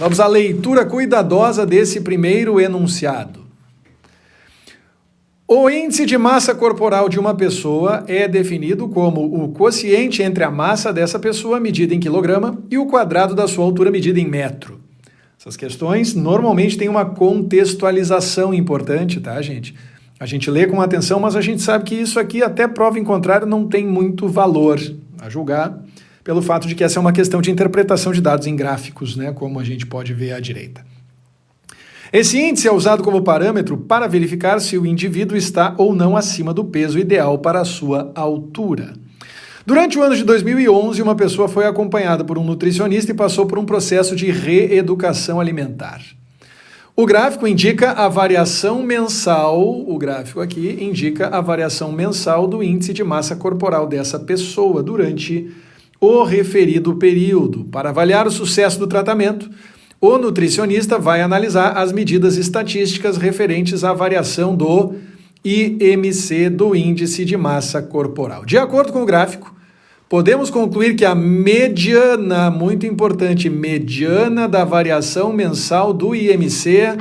Vamos à leitura cuidadosa desse primeiro enunciado. O índice de massa corporal de uma pessoa é definido como o quociente entre a massa dessa pessoa, medida em quilograma, e o quadrado da sua altura, medida em metro. Essas questões normalmente têm uma contextualização importante, tá, gente? A gente lê com atenção, mas a gente sabe que isso aqui, até prova em contrário, não tem muito valor a julgar, pelo fato de que essa é uma questão de interpretação de dados em gráficos, né, como a gente pode ver à direita. Esse índice é usado como parâmetro para verificar se o indivíduo está ou não acima do peso ideal para a sua altura. Durante o ano de 2011, uma pessoa foi acompanhada por um nutricionista e passou por um processo de reeducação alimentar. O gráfico indica a variação mensal, o gráfico aqui indica a variação mensal do índice de massa corporal dessa pessoa durante o referido período. Para avaliar o sucesso do tratamento, o nutricionista vai analisar as medidas estatísticas referentes à variação do IMC, do índice de massa corporal. De acordo com o gráfico, podemos concluir que a mediana, muito importante, mediana da variação mensal do IMC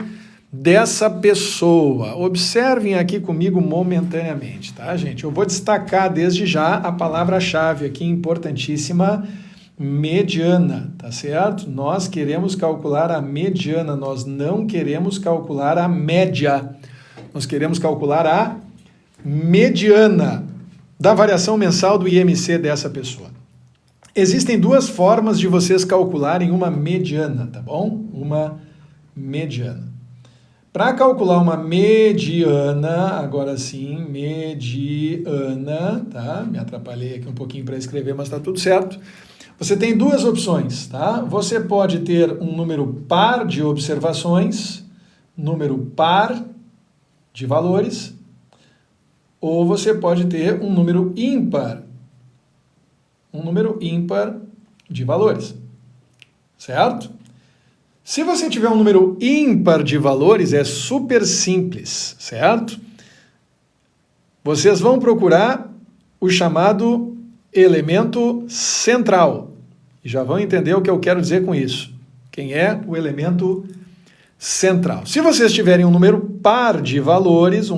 dessa pessoa. Observem aqui comigo momentaneamente, tá, gente? Eu vou destacar desde já a palavra-chave aqui, importantíssima, mediana, tá certo? Nós queremos calcular a mediana, nós não queremos calcular a média. Nós queremos calcular a mediana da variação mensal do IMC dessa pessoa. Existem duas formas de vocês calcularem uma mediana, tá bom? Uma mediana. Para calcular uma mediana, agora sim, mediana, tá? Me atrapalhei aqui um pouquinho para escrever, mas está tudo certo. Você tem duas opções, tá? Você pode ter um número par de observações, número par de valores, ou você pode ter um número ímpar de valores, certo? Se você tiver um número ímpar de valores, é super simples, certo? Vocês vão procurar o chamado elemento central. E já vão entender o que eu quero dizer com isso. Quem é o elemento central? Se vocês tiverem um número par de valores,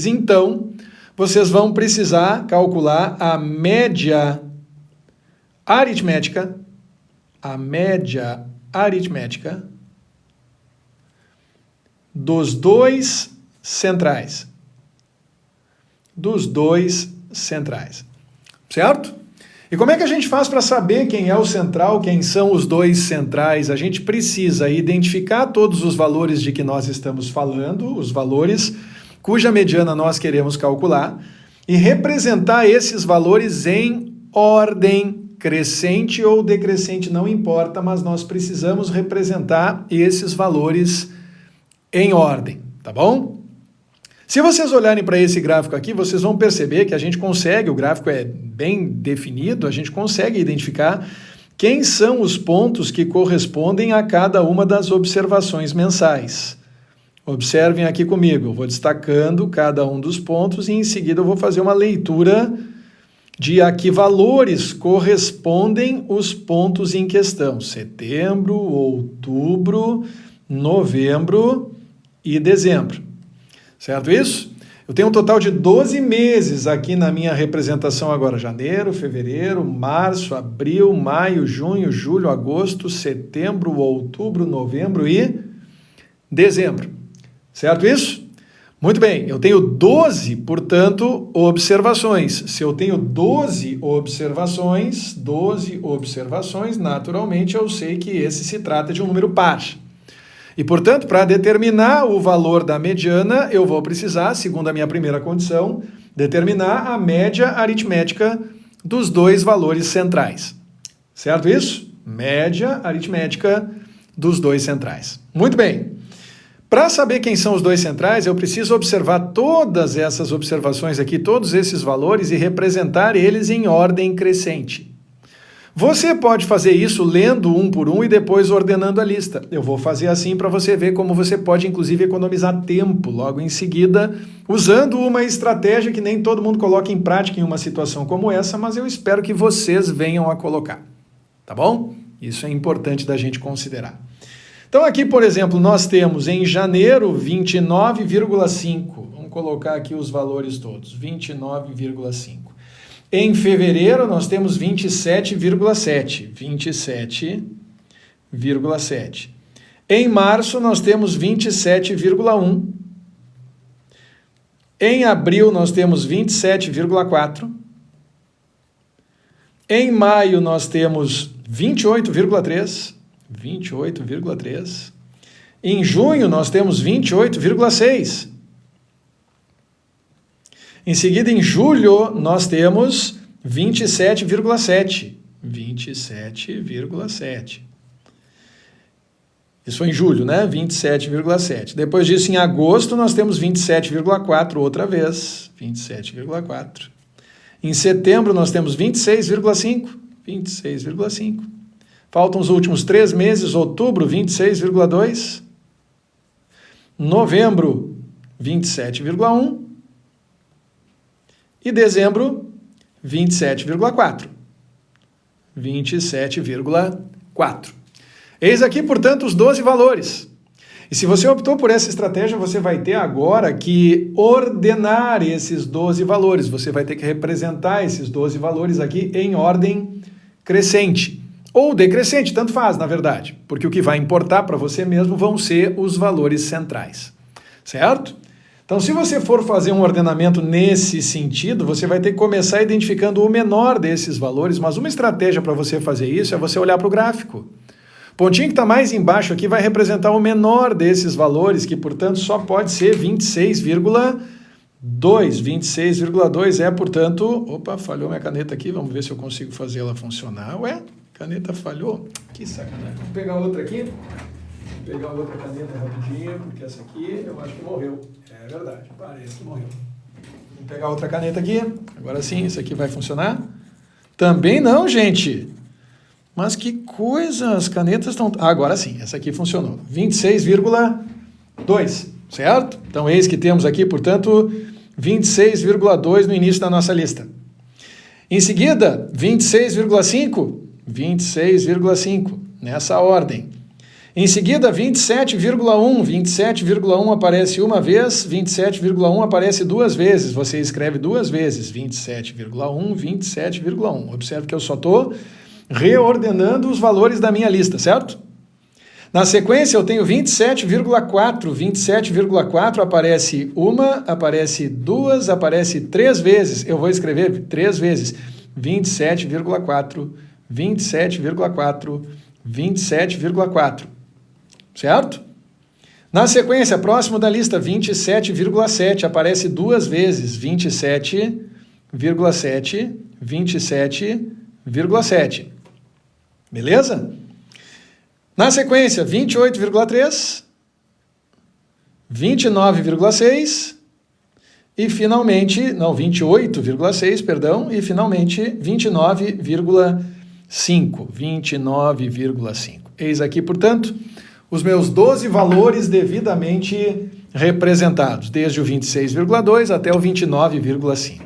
então vocês vão precisar calcular a média aritmética, dos dois centrais. Certo? E como é que a gente faz para saber quem é o central, quem são os dois centrais? A gente precisa identificar todos os valores de que nós estamos falando, os valores cuja mediana nós queremos calcular, e representar esses valores em ordem crescente ou decrescente, não importa, mas nós precisamos representar esses valores em ordem, tá bom? Se vocês olharem para esse gráfico aqui, vocês vão perceber que a gente consegue, o gráfico é bem definido, a gente consegue identificar quem são os pontos que correspondem a cada uma das observações mensais. Observem aqui comigo, eu vou destacando cada um dos pontos e em seguida eu vou fazer uma leitura de a que valores correspondem os pontos em questão. Setembro, outubro, novembro e dezembro. Certo isso? Eu tenho um total de 12 meses aqui na minha representação agora. Janeiro, fevereiro, março, abril, maio, junho, julho, agosto, setembro, outubro, novembro e dezembro. Certo isso? Muito bem, eu tenho 12, portanto, observações. Se eu tenho 12 observações, naturalmente eu sei que esse se trata de um número par. E, portanto, para determinar o valor da mediana, eu vou precisar, segundo a minha primeira condição, determinar a média aritmética dos dois valores centrais. Certo isso? Média aritmética dos dois centrais. Muito bem. Para saber quem são os dois centrais, eu preciso observar todas essas observações aqui, todos esses valores e representar eles em ordem crescente. Você pode fazer isso lendo um por um e depois ordenando a lista. Eu vou fazer assim para você ver como você pode, inclusive, economizar tempo logo em seguida, usando uma estratégia que nem todo mundo coloca em prática em uma situação como essa, mas eu espero que vocês venham a colocar. Tá bom? Isso é importante da gente considerar. Então aqui, por exemplo, nós temos em janeiro 29,5. Vamos colocar aqui os valores todos, 29,5. Em fevereiro nós temos 27,7. 27,7. Em março nós temos 27,1. Em abril nós temos 27,4. Em maio nós temos 28,3. 28,3. Em junho nós temos 28,6. Em seguida, em julho, nós temos 27,7. 27,7. Isso foi em julho, né? 27,7. Depois disso, em agosto, nós temos 27,4 outra vez. 27,4. Em setembro, nós temos 26,5. 26,5. Faltam os últimos 3 meses, outubro, 26,2. Novembro, 27,1. E dezembro, 27,4. 27,4. Eis aqui, portanto, os 12 valores. E se você optou por essa estratégia, você vai ter agora que ordenar esses 12 valores. Você vai ter que representar esses 12 valores aqui em ordem crescente. Ou decrescente, tanto faz, na verdade. Porque o que vai importar para você mesmo vão ser os valores centrais. Certo? Então, se você for fazer um ordenamento nesse sentido, você vai ter que começar identificando o menor desses valores, mas uma estratégia para você fazer isso é você olhar para o gráfico. O pontinho que está mais embaixo aqui vai representar o menor desses valores, que, portanto, só pode ser 26,2. 26,2 é, portanto... Opa, falhou minha caneta aqui, vamos ver se eu consigo fazer ela funcionar. Ué, caneta falhou? Que sacanagem. Vamos pegar outra aqui. Vou pegar outra caneta rapidinho, porque essa aqui eu acho que morreu. É verdade, parece que morreu. Vamos pegar outra caneta aqui. Agora sim, isso aqui vai funcionar? Também não, gente. Mas que coisa, as canetas estão... agora sim, essa aqui funcionou. 26,2, certo? Então, eis que temos aqui, portanto, 26,2 no início da nossa lista. Em seguida, 26,5. 26,5, nessa ordem. Em seguida, 27,1. 27,1 aparece uma vez, 27,1 aparece 2 vezes. Você escreve 2 vezes, 27,1, 27,1. Observe que eu só estou reordenando os valores da minha lista, certo? Na sequência, eu tenho 27,4. 27,4 aparece uma, aparece 2, aparece 3 vezes. Eu vou escrever 3 vezes. 27,4, 27,4, 27,4. Certo? Na sequência, próximo da lista, 27,7, aparece 2 vezes, 27,7, 27,7. Beleza? Na sequência, 28,3, 29,6 e finalmente, 28,6, perdão, e finalmente 29,5. 29,5. Eis aqui, portanto, os meus 12 valores devidamente representados, desde o 26,2 até o 29,5.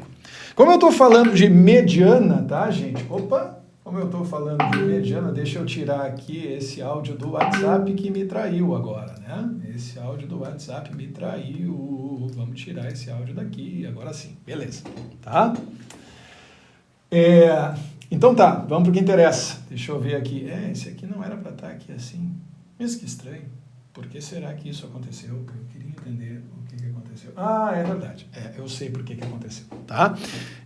Como eu estou falando de mediana, tá, gente? Opa! Como eu estou falando de mediana, deixa eu tirar aqui esse áudio do WhatsApp que me traiu agora, né? Esse áudio do WhatsApp me traiu. Vamos tirar esse áudio daqui, agora sim. Beleza, tá? Então tá, vamos para o que interessa. Deixa eu ver aqui. Esse aqui não era para estar aqui assim. Mas que estranho. Por que será que isso aconteceu? Eu queria entender o que aconteceu. Ah, é verdade. Eu sei por que aconteceu, tá?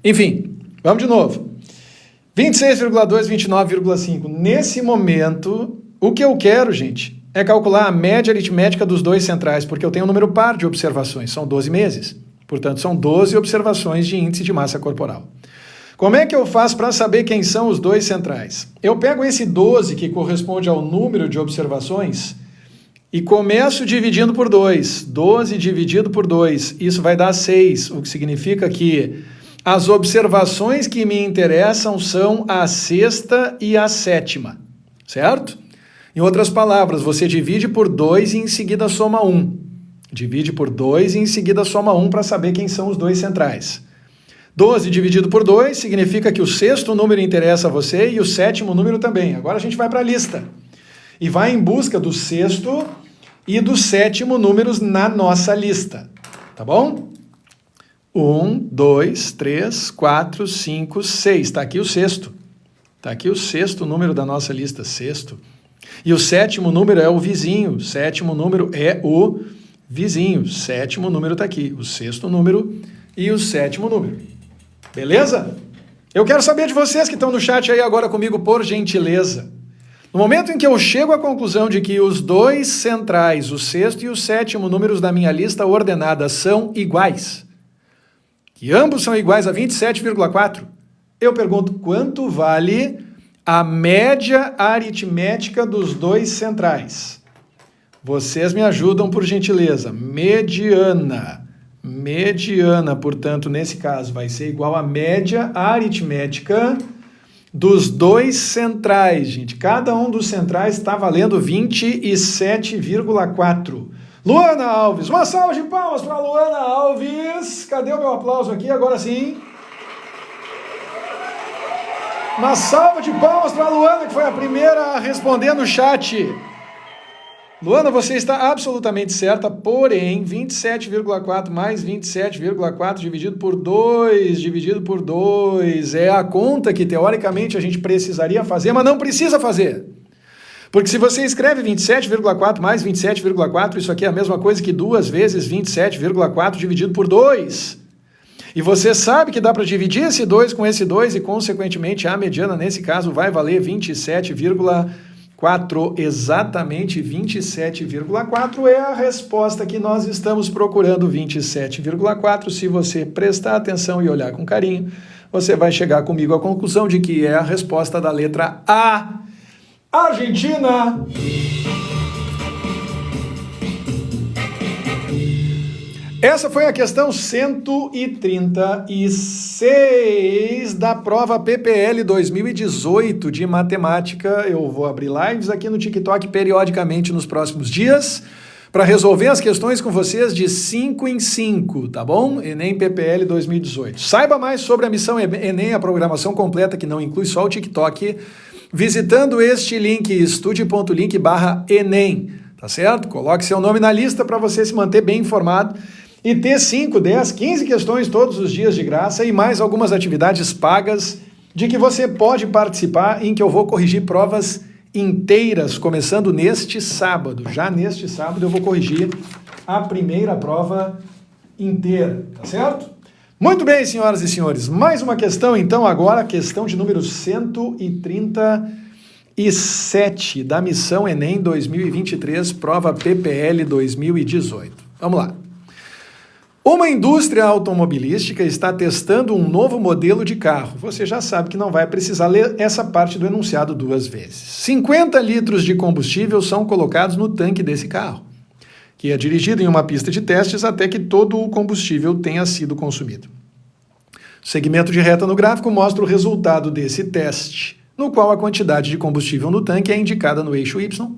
Enfim, vamos de novo. 26,2, 29,5. Nesse momento, o que eu quero, gente, é calcular a média aritmética dos 2 centrais, porque eu tenho um número par de observações, são 12 meses. Portanto, são 12 observações de índice de massa corporal. Como é que eu faço para saber quem são os 2 centrais? Eu pego esse 12, que corresponde ao número de observações, e começo dividindo por 2. 12 dividido por 2, isso vai dar 6, o que significa que as observações que me interessam são a 6ª e a 7ª, certo? Em outras palavras, você divide por 2 e em seguida soma 1. Divide por 2 e em seguida soma 1 para saber quem são os 2 centrais. 12 dividido por 2 significa que o sexto número interessa a você e o sétimo número também. Agora a gente vai para a lista e vai em busca do sexto e do sétimo números na nossa lista, tá bom? 1, 2, 3, 4, 5, 6. Está aqui o sexto. Está aqui o sexto número da nossa lista, sexto. E o sétimo número é o vizinho. Sétimo número é o vizinho. Sétimo número está aqui. O sexto número e o sétimo número. Beleza? Eu quero saber de vocês que estão no chat aí agora comigo, por gentileza. No momento em que eu chego à conclusão de que os dois centrais, o sexto e o sétimo números da minha lista ordenada são iguais, que ambos são iguais a 27,4, eu pergunto quanto vale a média aritmética dos dois centrais. Vocês me ajudam, por gentileza. Mediana. Mediana, portanto, nesse caso, vai ser igual à média aritmética dos dois centrais, gente. Cada um dos centrais está valendo 27,4. Luana Alves, uma salva de palmas para Luana Alves. Cadê o meu aplauso aqui? Agora sim. Uma salva de palmas para a Luana, que foi a primeira a responder no chat. Luana, você está absolutamente certa, porém, 27,4 mais 27,4 dividido por 2 é a conta que, teoricamente, a gente precisaria fazer, mas não precisa fazer. Porque se você escreve 27,4 mais 27,4, isso aqui é a mesma coisa que 2 vezes 27,4 dividido por 2. E você sabe que dá para dividir esse 2 com esse 2 e, consequentemente, a mediana, nesse caso, vai valer 27,4. Exatamente 27,4 é a resposta que nós estamos procurando, 27,4. Se você prestar atenção e olhar com carinho, você vai chegar comigo à conclusão de que é a resposta da letra A. Argentina! Essa foi a questão 136 da prova PPL 2018 de matemática. Eu vou abrir lives aqui no TikTok periodicamente nos próximos dias para resolver as questões com vocês de 5 em 5, tá bom? Enem PPL 2018. Saiba mais sobre a missão Enem, a programação completa que não inclui só o TikTok, visitando este link, estude.link/Enem, tá certo? Coloque seu nome na lista para você se manter bem informado e ter 5, 10, 15 questões todos os dias de graça e mais algumas atividades pagas de que você pode participar, em que eu vou corrigir provas inteiras, começando neste sábado. Já neste sábado eu vou corrigir a primeira prova inteira, tá certo? Muito bem, senhoras e senhores, mais uma questão então agora, questão de número 137 da missão Enem 2023, prova PPL 2018. Vamos lá. Uma indústria automobilística está testando um novo modelo de carro. Você já sabe que não vai precisar ler essa parte do enunciado 2 vezes. 50 litros de combustível são colocados no tanque desse carro, que é dirigido em uma pista de testes até que todo o combustível tenha sido consumido. O segmento de reta no gráfico mostra o resultado desse teste, no qual a quantidade de combustível no tanque é indicada no eixo Y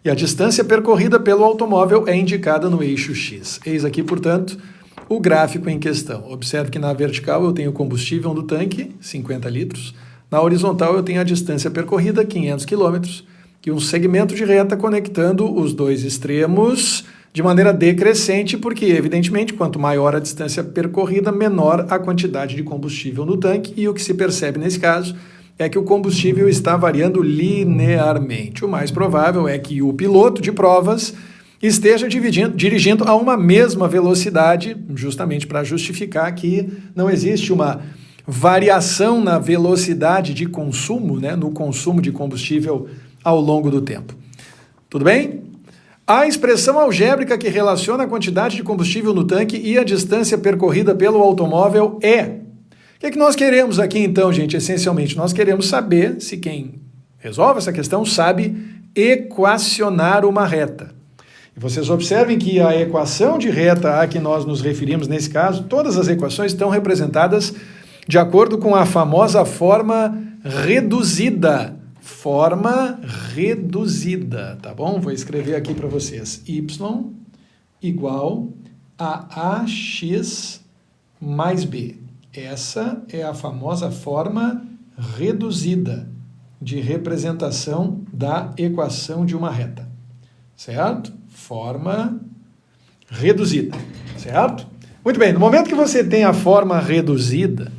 e a distância percorrida pelo automóvel é indicada no eixo X. Eis aqui, portanto, o gráfico em questão. Observe que na vertical eu tenho o combustível no tanque, 50 litros. Na horizontal eu tenho a distância percorrida, 500 quilômetros, e um segmento de reta conectando os dois extremos de maneira decrescente, porque, evidentemente, quanto maior a distância percorrida, menor a quantidade de combustível no tanque, e o que se percebe nesse caso é que o combustível está variando linearmente. O mais provável é que o piloto de provas esteja dirigindo a uma mesma velocidade, justamente para justificar que não existe uma variação na velocidade de consumo, né, no consumo de combustível ao longo do tempo. Tudo bem? A expressão algébrica que relaciona a quantidade de combustível no tanque e a distância percorrida pelo automóvel é... O que é que nós queremos aqui então, gente? Essencialmente, nós queremos saber se quem resolve essa questão sabe equacionar uma reta. E vocês observem que a equação de reta a que nós nos referimos nesse caso, todas as equações estão representadas de acordo com a famosa forma reduzida. Forma reduzida, tá bom? Vou escrever aqui para vocês. Y igual a AX mais B. Essa é a famosa forma reduzida de representação da equação de uma reta, certo? Forma reduzida, certo? Muito bem, no momento que você tem a forma reduzida,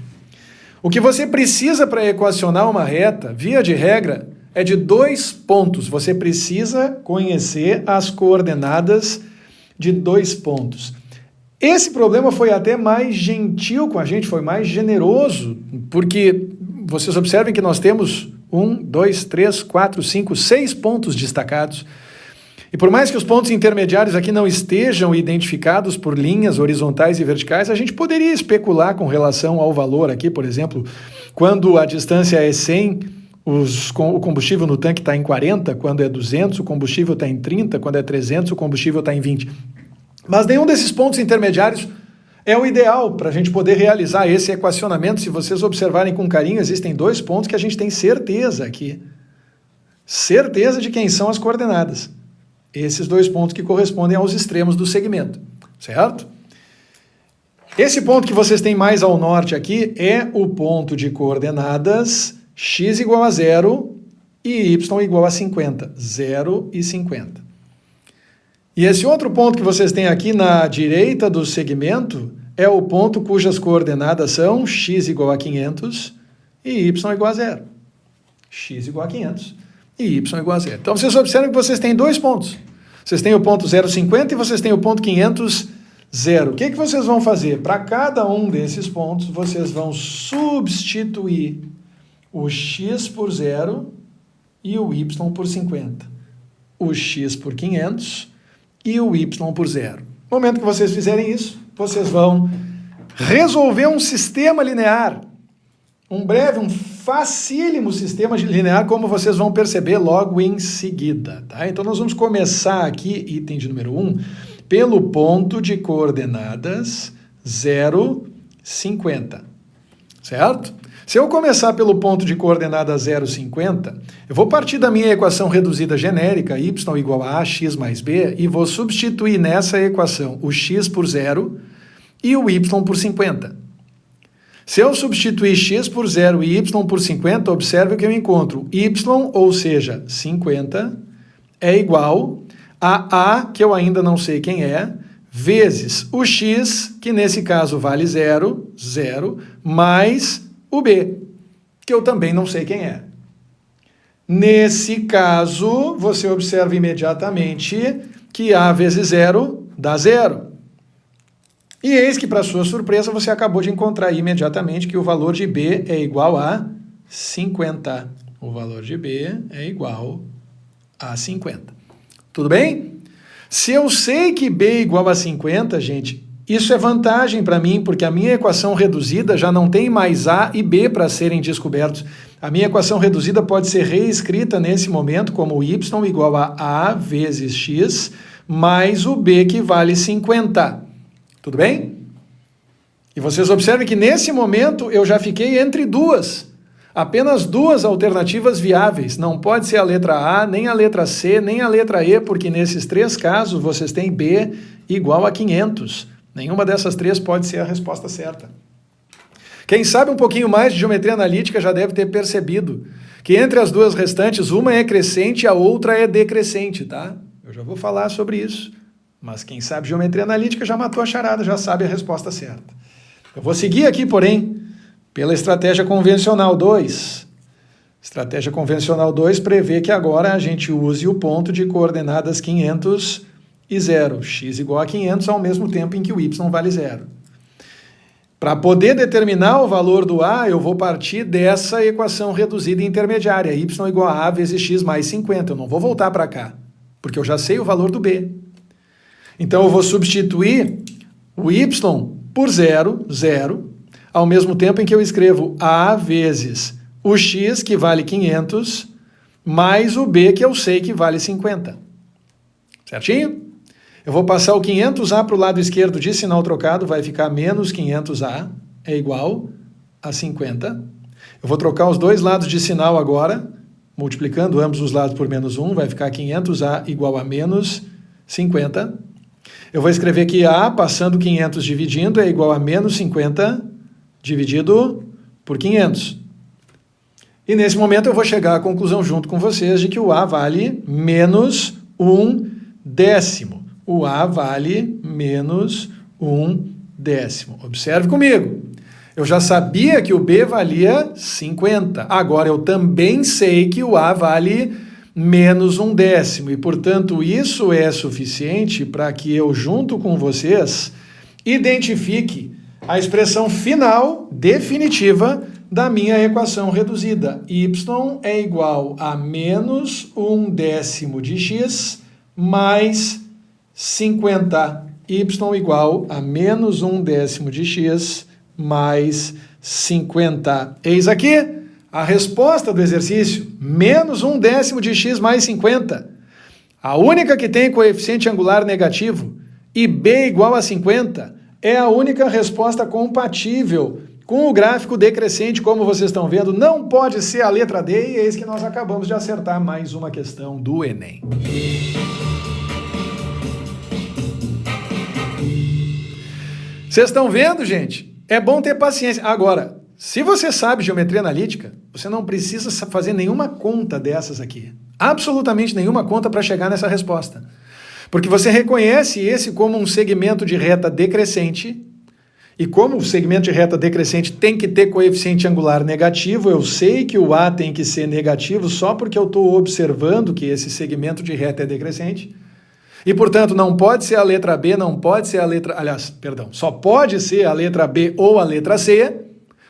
o que você precisa para equacionar uma reta, via de regra, é de 2 pontos. Você precisa conhecer as coordenadas de 2 pontos. Esse problema foi até mais gentil com a gente, foi mais generoso, porque vocês observem que nós temos 1, 2, 3, 4, 5, 6 pontos destacados. E por mais que os pontos intermediários aqui não estejam identificados por linhas horizontais e verticais, a gente poderia especular com relação ao valor aqui, por exemplo, quando a distância é 100, o combustível no tanque está em 40, quando é 200, o combustível está em 30, quando é 300, o combustível está em 20. Mas nenhum desses pontos intermediários é o ideal para a gente poder realizar esse equacionamento. Se vocês observarem com carinho, existem 2 pontos que a gente tem certeza aqui. Certeza de quem são as coordenadas. Esses 2 pontos que correspondem aos extremos do segmento, certo? Esse ponto que vocês têm mais ao norte aqui é o ponto de coordenadas x igual a 0 e y igual a 50. 0 e 50. E esse outro ponto que vocês têm aqui na direita do segmento é o ponto cujas coordenadas são x igual a 500 e y igual a 0. X igual a 500 e y igual a 0. Então vocês observam que vocês têm 2 pontos. Vocês têm o ponto 0,50 e vocês têm o ponto 500, 0. O que vocês vão fazer? Para cada um desses pontos, vocês vão substituir o x por 0 e o y por 50. O x por 500 e o y por 0. No momento que vocês fizerem isso, vocês vão resolver um sistema linear. Um breve, um facílimo sistema linear, como vocês vão perceber logo em seguida. Tá? Então nós vamos começar aqui, item de número 1, pelo ponto de coordenadas 0, 50. Certo? Se eu começar pelo ponto de coordenadas 0, 50, eu vou partir da minha equação reduzida genérica, y igual a x mais b, e vou substituir nessa equação o x por 0 e o y por 50. Se eu substituir x por 0 e y por 50, observe que eu encontro y, ou seja, 50, é igual a que eu ainda não sei quem é, vezes o x, que nesse caso vale 0, 0, mais o b, que eu também não sei quem é. Nesse caso, você observa imediatamente que a vezes 0 dá 0. E eis que, para sua surpresa, você acabou de encontrar imediatamente que o valor de b é igual a 50. O valor de b é igual a 50. Tudo bem? Se eu sei que b é igual a 50, gente, isso é vantagem para mim, porque a minha equação reduzida já não tem mais a e b para serem descobertos. A minha equação reduzida pode ser reescrita nesse momento como y igual a vezes x mais o b que vale 50. Tudo bem? E vocês observem que nesse momento eu já fiquei entre duas. Apenas 2 alternativas viáveis. Não pode ser a letra A, nem a letra C, nem a letra E, porque nesses 3 casos vocês têm B igual a 500. Nenhuma dessas 3 pode ser a resposta certa. Quem sabe um pouquinho mais de geometria analítica já deve ter percebido que entre as 2 restantes, uma é crescente e a outra é decrescente, tá? Eu já vou falar sobre isso. Mas quem sabe geometria analítica já matou a charada, já sabe a resposta certa. Eu vou seguir aqui, porém, pela estratégia convencional 2. Estratégia convencional 2 prevê que agora a gente use o ponto de coordenadas 500 e 0. X igual a 500 ao mesmo tempo em que o y vale 0. Para poder determinar o valor do A, eu vou partir dessa equação reduzida intermediária, y igual a vezes x mais 50. Eu não vou voltar para cá, porque eu já sei o valor do B. Então, eu vou substituir o y por 0, 0, ao mesmo tempo em que eu escrevo a vezes o x, que vale 500, mais o b, que eu sei que vale 50. Certinho? Eu vou passar o 500A para o lado esquerdo de sinal trocado, vai ficar menos 500A, é igual a 50. Eu vou trocar os 2 lados de sinal agora, multiplicando ambos os lados por menos 1, vai ficar 500A igual a menos 50. Eu vou escrever que A, passando 500 dividindo, é igual a menos 50 dividido por 500. E nesse momento eu vou chegar à conclusão junto com vocês de que o A vale menos 1/10. O A vale menos 1/10. Observe comigo. Eu já sabia que o B valia 50. Agora eu também sei que o A vale menos 1/10. E, portanto, isso é suficiente para que eu, junto com vocês, identifique a expressão final, definitiva, da minha equação reduzida. Y é igual a menos 1/10 de x mais 50. Y igual a menos 1/10 de x mais 50. Eis aqui a resposta do exercício. Menos 1/10 de x mais 50. A única que tem coeficiente angular negativo e b igual a 50 é a única resposta compatível com o gráfico decrescente, como vocês estão vendo. Não pode ser a letra D, e eis que nós acabamos de acertar mais uma questão do Enem. Vocês estão vendo, gente? É bom ter paciência. Agora, se você sabe geometria analítica, você não precisa fazer nenhuma conta dessas aqui. Absolutamente nenhuma conta para chegar nessa resposta. Porque você reconhece esse como um segmento de reta decrescente, e como o segmento de reta decrescente tem que ter coeficiente angular negativo, eu sei que o A tem que ser negativo só porque eu estou observando que esse segmento de reta é decrescente. E, portanto, não pode ser a letra B, não pode ser a letra... Aliás, perdão, só pode ser a letra B ou a letra C,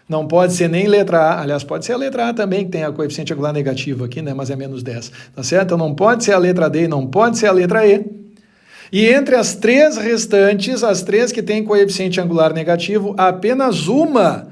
não pode ser nem letra A. Aliás, pode ser a letra A também, que tem a coeficiente angular negativo aqui, né? Mas é menos 10, tá certo? Então não pode ser a letra D e não pode ser a letra E. E entre as três restantes, as três que têm coeficiente angular negativo, apenas uma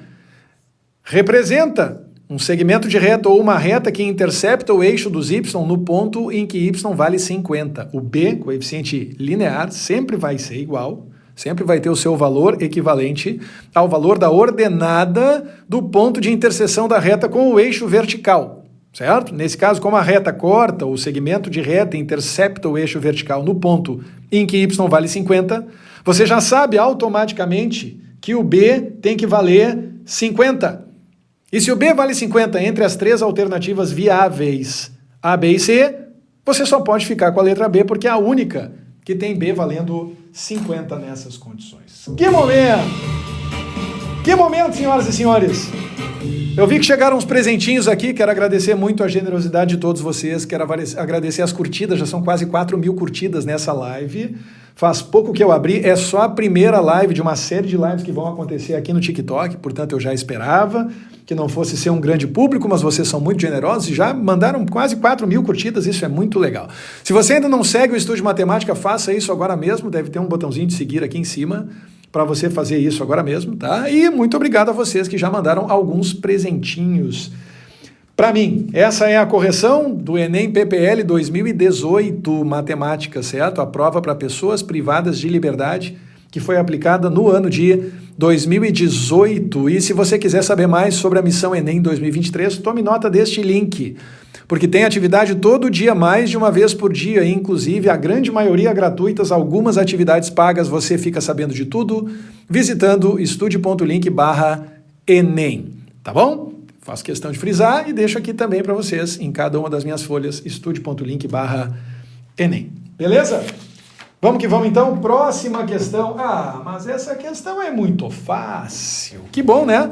representa um segmento de reta ou uma reta que intercepta o eixo dos y no ponto em que y vale 50. O B, coeficiente linear, sempre vai ser igual, sempre vai ter o seu valor equivalente ao valor da ordenada do ponto de interseção da reta com o eixo vertical. Certo? Nesse caso, como a reta corta, o segmento de reta intercepta o eixo vertical no ponto em que y vale 50, você já sabe automaticamente que o B tem que valer 50. E se o B vale 50 entre as três alternativas viáveis A, B e C, você só pode ficar com a letra B, porque é a única que tem B valendo 50 nessas condições. Que momento! Que momento, senhoras e senhores! Eu vi que chegaram uns presentinhos aqui, quero agradecer muito a generosidade de todos vocês, quero agradecer as curtidas, já são quase 4.000 curtidas nessa live, faz pouco que eu abri, é só a primeira live de uma série de lives que vão acontecer aqui no TikTok, portanto eu já esperava que não fosse ser um grande público, mas vocês são muito generosos e já mandaram quase 4.000 curtidas, isso é muito legal. Se você ainda não segue o Estúdio Matemática, faça isso agora mesmo, deve ter um botãozinho de seguir aqui em cima, para você fazer isso agora mesmo, tá? E muito obrigado a vocês que já mandaram alguns presentinhos para mim. Essa é a correção do Enem PPL 2018 Matemática, certo? A prova para pessoas privadas de liberdade, que foi aplicada no ano de 2018. E se você quiser saber mais sobre a missão Enem 2023, tome nota deste link, porque tem atividade todo dia, mais de uma vez por dia, inclusive a grande maioria gratuitas, algumas atividades pagas, você fica sabendo de tudo visitando estude.link/Enem, tá bom? Faço questão de frisar e deixo aqui também para vocês, em cada uma das minhas folhas, estude.link/Enem. Beleza? Vamos que vamos então, próxima questão. Ah, mas essa questão é muito fácil. Que bom, né?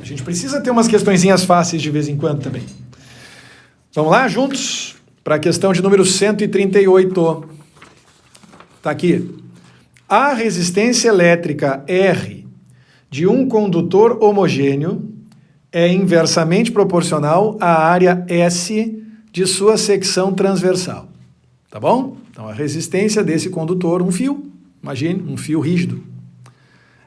A gente precisa ter umas questõezinhas fáceis de vez em quando também. Vamos lá, juntos, para a questão de número 138. Está aqui. A resistência elétrica R de um condutor homogêneo é inversamente proporcional à área S de sua secção transversal. Tá bom? Então, a resistência desse condutor, um fio, imagine, um fio rígido,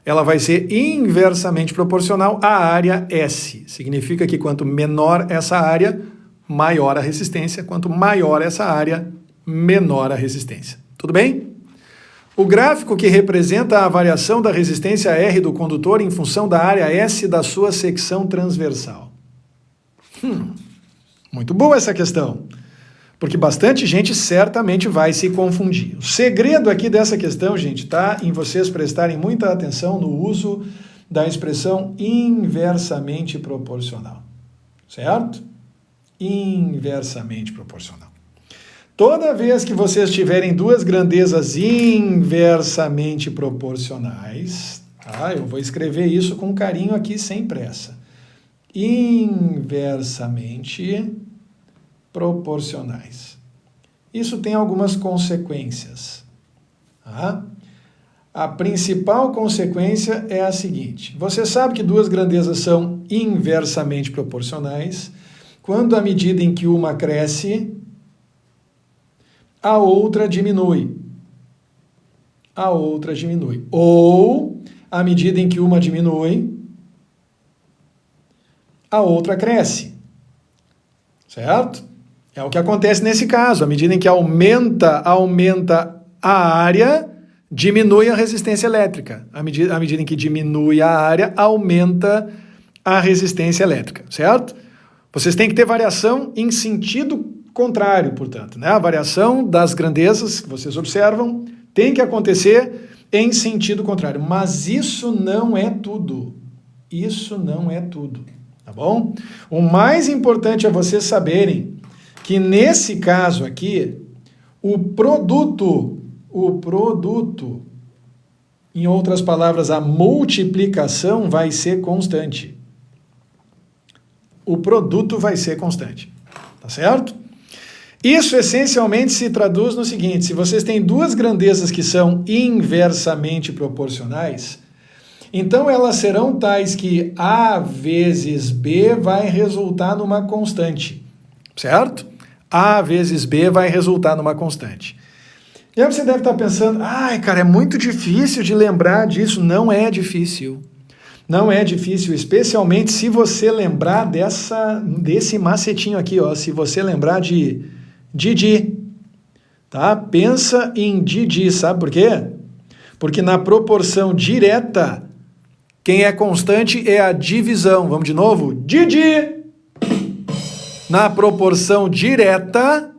ela vai ser inversamente proporcional à área S. Significa que quanto menor essa área, maior a resistência, quanto maior essa área, menor a resistência. Tudo bem? O gráfico que representa a variação da resistência R do condutor em função da área S da sua secção transversal. Muito boa essa questão, porque bastante gente certamente vai se confundir. O segredo aqui dessa questão, gente, está em vocês prestarem muita atenção no uso da expressão inversamente proporcional, certo? Inversamente proporcional. Toda vez que vocês tiverem duas grandezas inversamente proporcionais, tá? Eu vou escrever isso com carinho aqui, sem pressa. Inversamente proporcionais. Isso tem algumas consequências. Tá? A principal consequência é a seguinte: você sabe que duas grandezas são inversamente proporcionais quando, à medida em que uma cresce, a outra diminui. A outra diminui. Ou, à medida em que uma diminui, a outra cresce. Certo? É o que acontece nesse caso. À medida em que aumenta a área, diminui a resistência elétrica. À medida em que diminui a área, aumenta a resistência elétrica. Certo? Vocês têm que ter variação em sentido contrário, portanto, né? A variação das grandezas que vocês observam tem que acontecer em sentido contrário. Mas isso não é tudo. Isso não é tudo, tá bom? O mais importante é vocês saberem que nesse caso aqui, o produto, em outras palavras, a multiplicação vai ser constante. O produto vai ser constante, tá certo? Isso essencialmente se traduz no seguinte: se vocês têm duas grandezas que são inversamente proporcionais, então elas serão tais que A vezes B vai resultar numa constante, certo? A vezes B vai resultar numa constante. E aí você deve estar pensando, ai, cara, é muito difícil de lembrar disso. Não é difícil. Não é difícil, especialmente se você lembrar desse macetinho aqui, ó. Se você lembrar de Didi, tá? Pensa em Didi, sabe por quê? Porque na proporção direta, quem é constante é a divisão. Vamos de novo? Didi! Na proporção direta,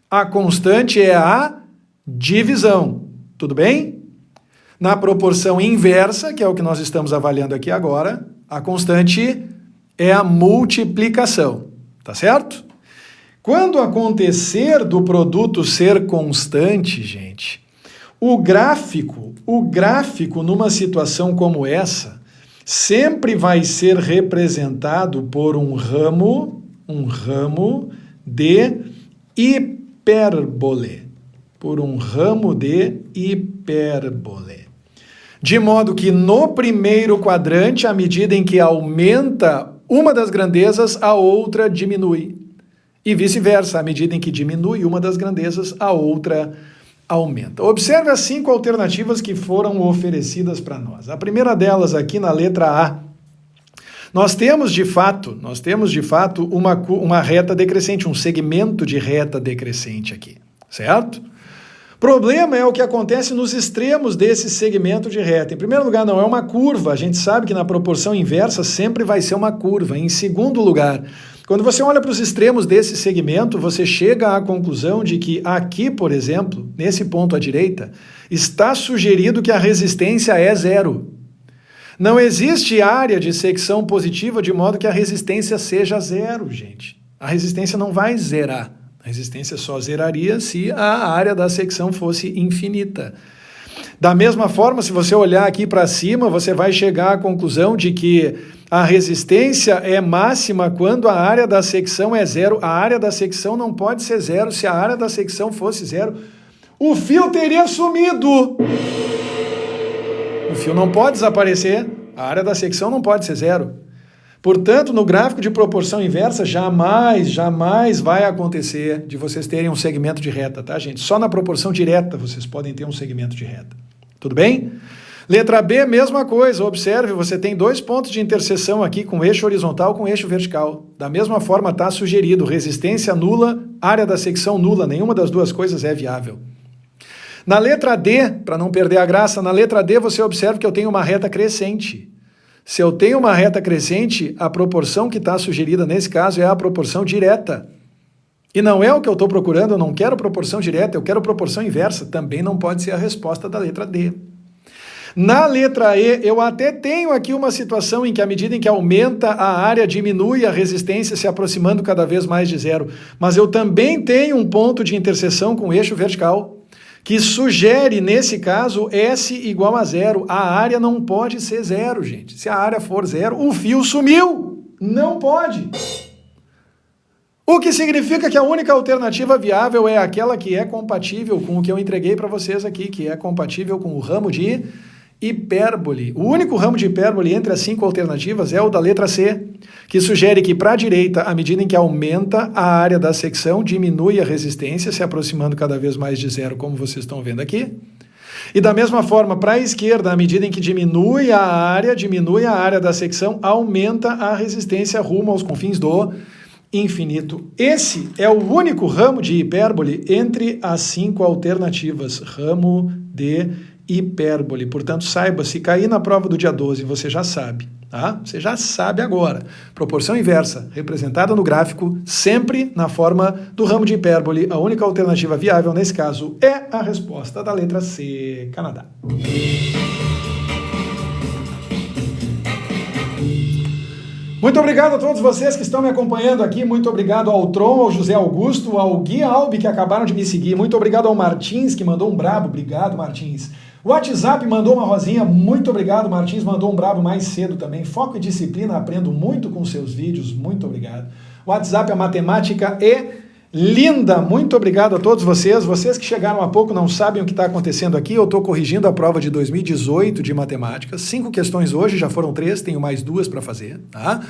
a constante é a divisão. Tudo bem? Na proporção inversa, que é o que nós estamos avaliando aqui agora, a constante é a multiplicação. Tá certo? Quando acontecer do produto ser constante, gente, o gráfico numa situação como essa, sempre vai ser representado por um ramo de hipérbole. Por um ramo de hipérbole. De modo que no primeiro quadrante, à medida em que aumenta uma das grandezas, a outra diminui. E vice-versa, à medida em que diminui uma das grandezas, a outra aumenta. Observe as 5 alternativas que foram oferecidas para nós. A primeira delas aqui na letra A. Nós temos de fato uma reta decrescente, um segmento de reta decrescente aqui, certo? Problema é o que acontece nos extremos desse segmento de reta. Em primeiro lugar, não é uma curva. A gente sabe que na proporção inversa sempre vai ser uma curva. Em segundo lugar, quando você olha para os extremos desse segmento, você chega à conclusão de que aqui, por exemplo, nesse ponto à direita, está sugerido que a resistência é zero. Não existe área de secção positiva de modo que a resistência seja zero, gente. A resistência não vai zerar. A resistência só zeraria se a área da secção fosse infinita. Da mesma forma, se você olhar aqui para cima, você vai chegar à conclusão de que a resistência é máxima quando a área da secção é zero. A área da secção não pode ser zero. Se a área da secção fosse zero, o fio teria sumido. O fio não pode desaparecer. A área da secção não pode ser zero. Portanto, no gráfico de proporção inversa, jamais vai acontecer de vocês terem um segmento de reta, tá, gente? Só na proporção direta vocês podem ter um segmento de reta. Tudo bem? Letra B, mesma coisa. Observe, você tem 2 pontos de interseção aqui com eixo horizontal com eixo vertical. Da mesma forma, está sugerido resistência nula, área da secção nula. Nenhuma das duas coisas é viável. Na letra D, para não perder a graça, na letra D você observa que eu tenho uma reta crescente. Se eu tenho uma reta crescente, a proporção que está sugerida nesse caso é a proporção direta. E não é o que eu estou procurando, eu não quero proporção direta, eu quero proporção inversa. Também não pode ser a resposta da letra D. Na letra E, eu até tenho aqui uma situação em que, à medida em que aumenta a área, diminui a resistência, se aproximando cada vez mais de zero. Mas eu também tenho um ponto de interseção com o eixo vertical, que sugere, nesse caso, S igual a zero. A área não pode ser zero, gente. Se a área for zero, o fio sumiu. Não pode. O que significa que a única alternativa viável é aquela que é compatível com o que eu entreguei para vocês aqui, que é compatível com o ramo de hipérbole. O único ramo de hipérbole entre as 5 alternativas é o da letra C, que sugere que para a direita, à medida em que aumenta a área da secção, diminui a resistência, se aproximando cada vez mais de zero, como vocês estão vendo aqui. E da mesma forma, para a esquerda, à medida em que diminui a área da secção, aumenta a resistência rumo aos confins do infinito. Esse é o único ramo de hipérbole entre as 5 alternativas. Ramo de hipérbole. Portanto, saiba, se cair na prova do dia 12, você já sabe, tá? Você já sabe agora. Proporção inversa, representada no gráfico, sempre na forma do ramo de hipérbole. A única alternativa viável, nesse caso, é a resposta da letra C, Canadá. Muito obrigado a todos vocês que estão me acompanhando aqui, muito obrigado ao Tron, ao José Augusto, ao Gui Albi, que acabaram de me seguir, muito obrigado ao Martins, que mandou um brabo, obrigado Martins. O WhatsApp mandou uma rosinha, muito obrigado, Martins mandou um brabo mais cedo também, foco e disciplina, aprendo muito com seus vídeos, muito obrigado. O WhatsApp, a matemática é linda, muito obrigado a todos vocês que chegaram há pouco não sabem o que está acontecendo aqui, eu estou corrigindo a prova de 2018 de matemática, 5 questões hoje, já foram 3, tenho mais 2 para fazer, tá?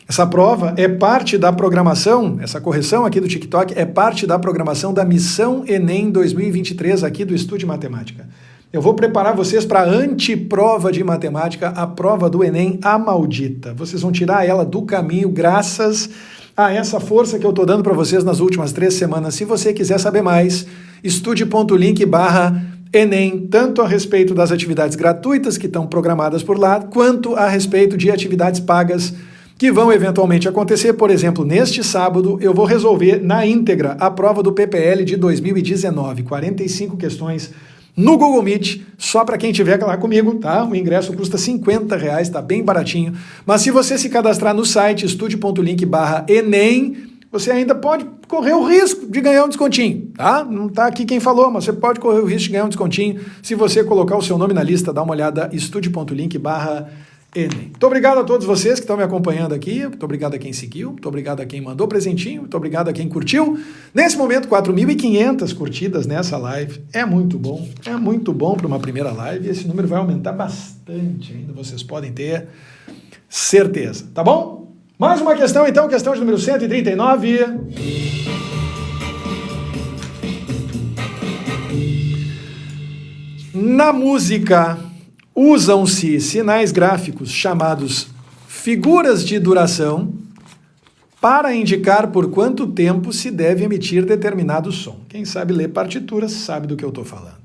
Essa prova é parte da programação, essa correção aqui do TikTok é parte da programação da Missão Enem 2023 aqui do Estude Matemática. Eu vou preparar vocês para a antiprova de matemática, a prova do Enem, a maldita. Vocês vão tirar ela do caminho graças a essa força que eu estou dando para vocês nas últimas 3 semanas. Se você quiser saber mais, estude.link/Enem, tanto a respeito das atividades gratuitas que estão programadas por lá, quanto a respeito de atividades pagas que vão eventualmente acontecer. Por exemplo, neste sábado eu vou resolver na íntegra a prova do PPL de 2019, 45 questões no Google Meet, só para quem estiver lá comigo, tá? O ingresso custa R$50, tá bem baratinho. Mas se você se cadastrar no site estude.link/Enem, você ainda pode correr o risco de ganhar um descontinho, tá? Não tá aqui quem falou, mas você pode correr o risco de ganhar um descontinho se você colocar o seu nome na lista, dá uma olhada, estude.link/Enem. Muito obrigado a todos vocês que estão me acompanhando aqui, muito obrigado a quem seguiu, muito obrigado a quem mandou presentinho, muito obrigado a quem curtiu. Nesse momento, 4.500 curtidas nessa live, é muito bom para uma primeira live e esse número vai aumentar bastante ainda, vocês podem ter certeza, tá bom? Mais uma questão então, questão de número 139. Na música, usam-se sinais gráficos chamados figuras de duração para indicar por quanto tempo se deve emitir determinado som. Quem sabe ler partituras sabe do que eu estou falando.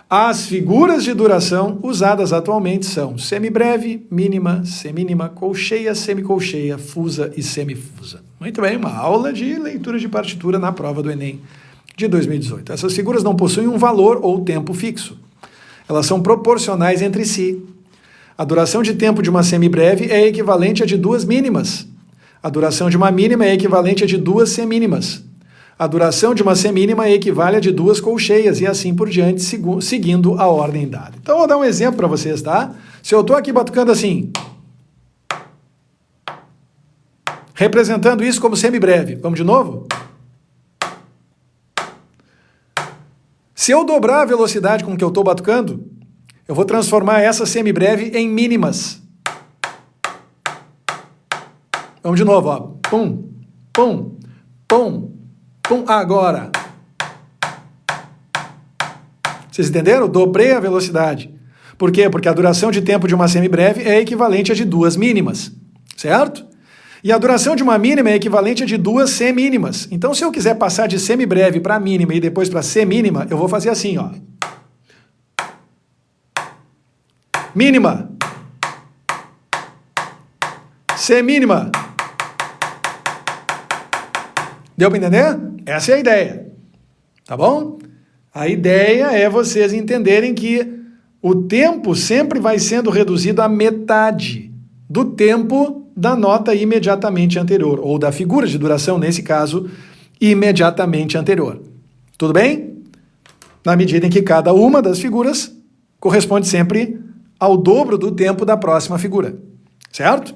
As figuras de duração usadas atualmente são semibreve, mínima, semínima, colcheia, semicolcheia, fusa e semifusa. Muito bem, uma aula de leitura de partitura na prova do Enem de 2018. Essas figuras não possuem um valor ou tempo fixo. Elas são proporcionais entre si. A duração de tempo de uma semibreve é equivalente a de 2 mínimas. A duração de uma mínima é equivalente a de 2 semínimas. A duração de uma semínima equivale a de 2 colcheias e assim por diante, seguindo a ordem dada. Então, eu vou dar um exemplo para vocês, tá? Se eu estou aqui batucando assim, representando isso como semibreve, vamos de novo? Se eu dobrar a velocidade com que eu estou batucando, eu vou transformar essa semibreve em mínimas. Vamos de novo, ó. Pum, pum, pum, pum. Agora. Vocês entenderam? Eu dobrei a velocidade. Por quê? Porque a duração de tempo de uma semibreve é equivalente a de 2 mínimas. Certo? E a duração de uma mínima é equivalente a de 2 semínimas. Então, se eu quiser passar de semibreve para mínima e depois para semínima, eu vou fazer assim, ó. Mínima. Semínima. Deu para entender? Essa é a ideia. Tá bom? A ideia é vocês entenderem que o tempo sempre vai sendo reduzido à metade do tempo da nota imediatamente anterior, ou da figura de duração, nesse caso, imediatamente anterior. Tudo bem? Na medida em que cada uma das figuras corresponde sempre ao dobro do tempo da próxima figura. Certo?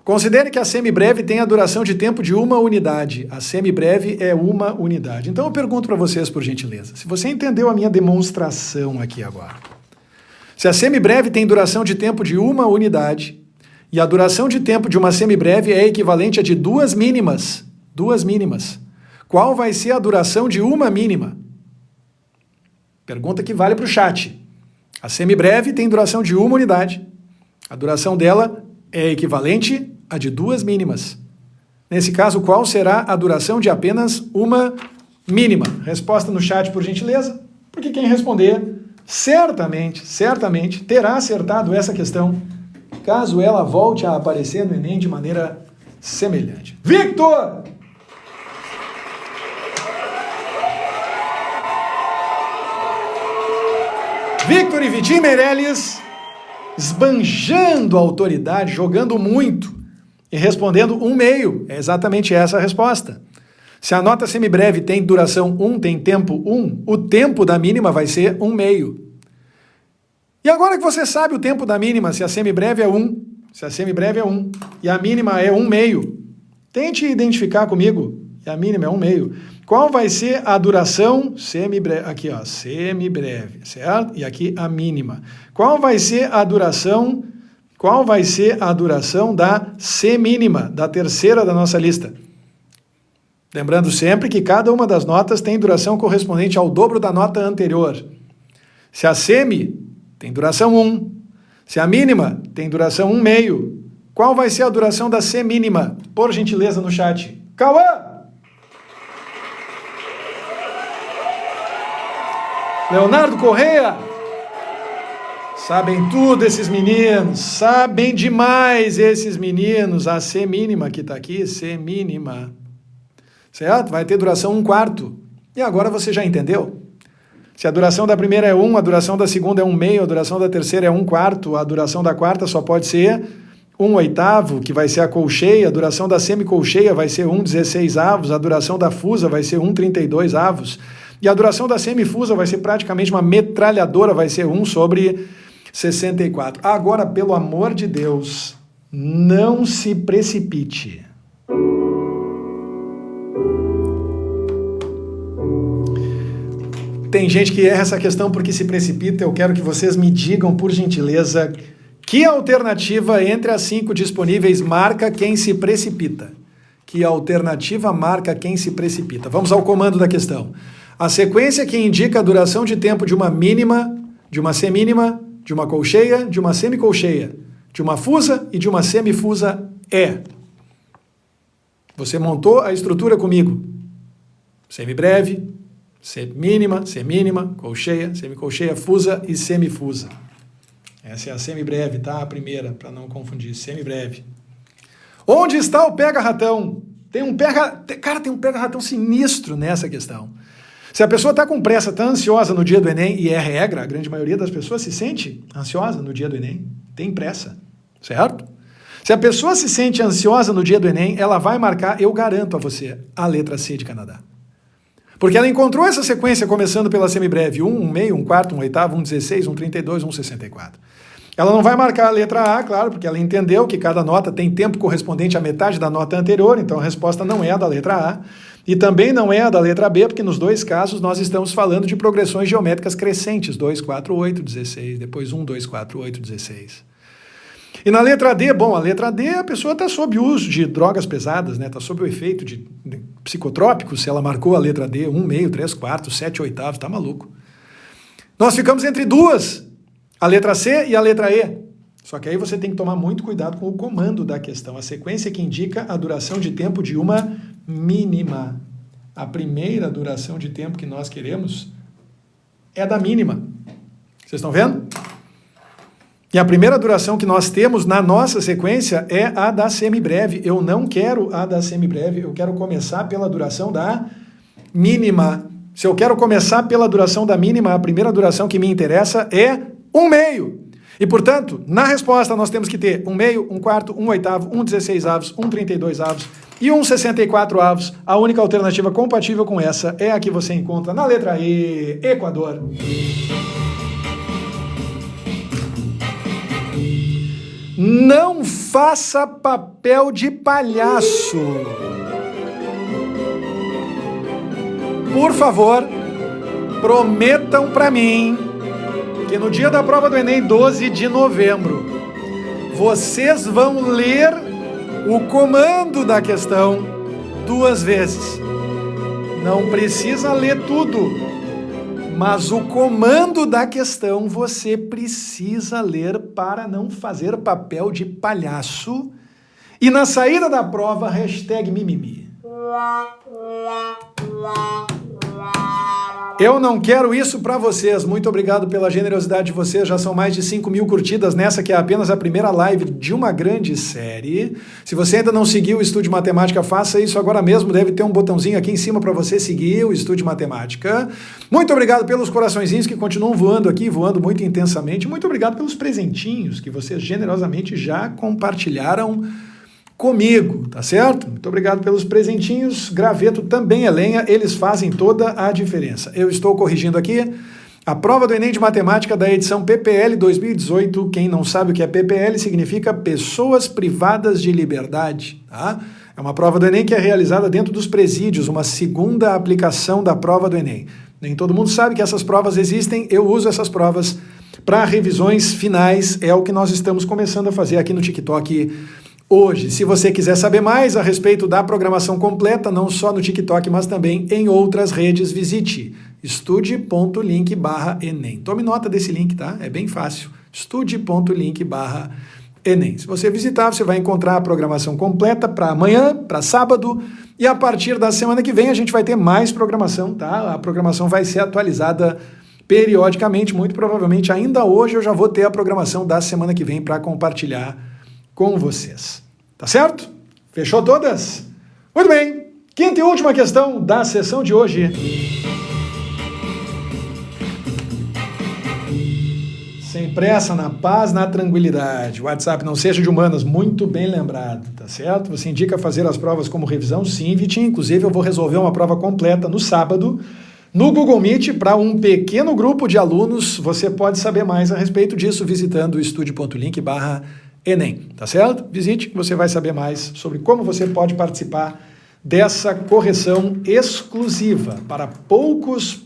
Considere que a semibreve tem a duração de tempo de 1 unidade. A semibreve é 1 unidade. Então eu pergunto para vocês, por gentileza, se você entendeu a minha demonstração aqui agora. Se a semibreve tem duração de tempo de 1 unidade, e a duração de tempo de uma semibreve é equivalente a de 2 mínimas, qual vai ser a duração de uma mínima? Pergunta que vale para o chat. A semibreve tem duração de 1 unidade. A duração dela é equivalente a de 2 mínimas. Nesse caso, qual será a duração de apenas uma mínima? Resposta no chat, por gentileza, porque quem responder certamente terá acertado essa questão, caso ela volte a aparecer no Enem de maneira semelhante. Victor! Victor e Vitinho Meirelles esbanjando a autoridade, jogando muito e respondendo 1/2. É exatamente essa a resposta. Se a nota semibreve tem duração 1, tem tempo 1, o tempo da mínima vai ser 1/2. E agora que você sabe o tempo da mínima, se a semibreve é 1, e a mínima é 1/2, tente identificar comigo, e a mínima é 1/2. Qual vai ser a duração semibreve? Aqui, ó, semibreve, certo? E aqui a mínima. Qual vai ser a duração da semínima, da terceira da nossa lista? Lembrando sempre que cada uma das notas tem duração correspondente ao dobro da nota anterior. Se a semi tem duração 1, se a mínima tem duração 1/2, qual vai ser a duração da semínima? Por gentileza no chat. Cauã! Leonardo Correia, sabem tudo esses meninos, sabem demais esses meninos, a semínima que está aqui, semínima, certo? Vai ter duração 1/4, e agora você já entendeu? Se a duração da primeira é 1, a duração da segunda é 1/2, a duração da terceira é 1/4, a duração da quarta só pode ser 1/8, que vai ser a colcheia, a duração da semicolcheia vai ser 1/16, a duração da fusa vai ser 1/32, e a duração da semifusa vai ser praticamente uma metralhadora, vai ser 1/64. Agora, pelo amor de Deus, não se precipite. Tem gente que erra essa questão porque se precipita. Eu quero que vocês me digam, por gentileza, que alternativa entre as 5 disponíveis marca quem se precipita? Que alternativa marca quem se precipita? Vamos ao comando da questão. A sequência que indica a duração de tempo de uma mínima, de uma semínima, de uma colcheia, de uma semicolcheia, de uma fusa e de uma semifusa é. Você montou a estrutura comigo. Semibreve, semínima, colcheia, semicolcheia, fusa e semifusa. Essa é a semibreve, tá? A primeira, para não confundir, semibreve. Onde está o pega-ratão? Tem um pega-ratão sinistro nessa questão. Se a pessoa está com pressa, está ansiosa no dia do Enem, e é regra, a grande maioria das pessoas se sente ansiosa no dia do Enem, tem pressa, certo? Se a pessoa se sente ansiosa no dia do Enem, ela vai marcar, eu garanto a você, a letra C de Canadá. Porque ela encontrou essa sequência começando pela semibreve, 1, 1/2, 1/4, 1/8, 1/16, 1/32, 1/64. Ela não vai marcar a letra A, claro, porque ela entendeu que cada nota tem tempo correspondente à metade da nota anterior, então a resposta não é a da letra A, e também não é a da letra B, porque nos dois casos nós estamos falando de progressões geométricas crescentes, 2, 4, 8, 16, depois 1, 2, 4, 8, 16. E na letra D, a letra D a pessoa está sob uso de drogas pesadas, né? Está sob o efeito de psicotrópicos, se ela marcou a letra D, 1/2, 3/4, 7/8, está maluco. Nós ficamos entre duas, a letra C e a letra E. Só que aí você tem que tomar muito cuidado com o comando da questão, a sequência que indica a duração de tempo de uma mínima. A primeira duração de tempo que nós queremos é da mínima. Vocês estão vendo? E a primeira duração que nós temos na nossa sequência é a da semibreve. Eu não quero a da semibreve, eu quero começar pela duração da mínima. Se eu quero começar pela duração da mínima, a primeira duração que me interessa é 1/2. E, portanto, na resposta nós temos que ter 1/2, 1/4, 1/8, 1/16, 1/32 e 1/64. A única alternativa compatível com essa é a que você encontra na letra E, Equador. Não faça papel de palhaço. Por favor, prometam para mim que no dia da prova do Enem, 12 de novembro, vocês vão ler o comando da questão 2 vezes. Não precisa ler tudo, mas o comando da questão você precisa ler para não fazer papel de palhaço. E na saída da prova, #mimimi. Eu não quero isso para vocês. Muito obrigado pela generosidade de vocês. Já são mais de 5.000 curtidas nessa que é apenas a primeira live de uma grande série. Se você ainda não seguiu o Estude Matemática, faça isso agora mesmo. Deve ter um botãozinho aqui em cima para você seguir o Estude Matemática. Muito obrigado pelos coraçõezinhos que continuam voando aqui, voando muito intensamente. Muito obrigado pelos presentinhos que vocês generosamente já compartilharam comigo, tá certo? Muito obrigado pelos presentinhos. Graveto também é lenha, eles fazem toda a diferença. Eu estou corrigindo aqui a prova do Enem de Matemática da edição PPL 2018. Quem não sabe o que é PPL, significa Pessoas Privadas de Liberdade, tá? É uma prova do Enem que é realizada dentro dos presídios, uma segunda aplicação da prova do Enem. Nem todo mundo sabe que essas provas existem, eu uso essas provas para revisões finais, é o que nós estamos começando a fazer aqui no TikTok hoje. Se você quiser saber mais a respeito da programação completa, não só no TikTok, mas também em outras redes, visite estude.link/Enem. Tome nota desse link, tá? É bem fácil. estude.link/Enem. Se você visitar, você vai encontrar a programação completa para amanhã, para sábado, e a partir da semana que vem a gente vai ter mais programação, tá? A programação vai ser atualizada periodicamente, muito provavelmente ainda hoje eu já vou ter a programação da semana que vem para compartilhar com vocês. Tá certo? Fechou todas? Muito bem. Quinta e última questão da sessão de hoje. Sem pressa, na paz, na tranquilidade. WhatsApp não seja de humanas, muito bem lembrado, tá certo? Você indica fazer as provas como revisão? Sim, Vitinho. Inclusive, eu vou resolver uma prova completa no sábado, no Google Meet, para um pequeno grupo de alunos. Você pode saber mais a respeito disso visitando o estude.link/Enem, tá certo? Visite que você vai saber mais sobre como você pode participar dessa correção exclusiva para poucos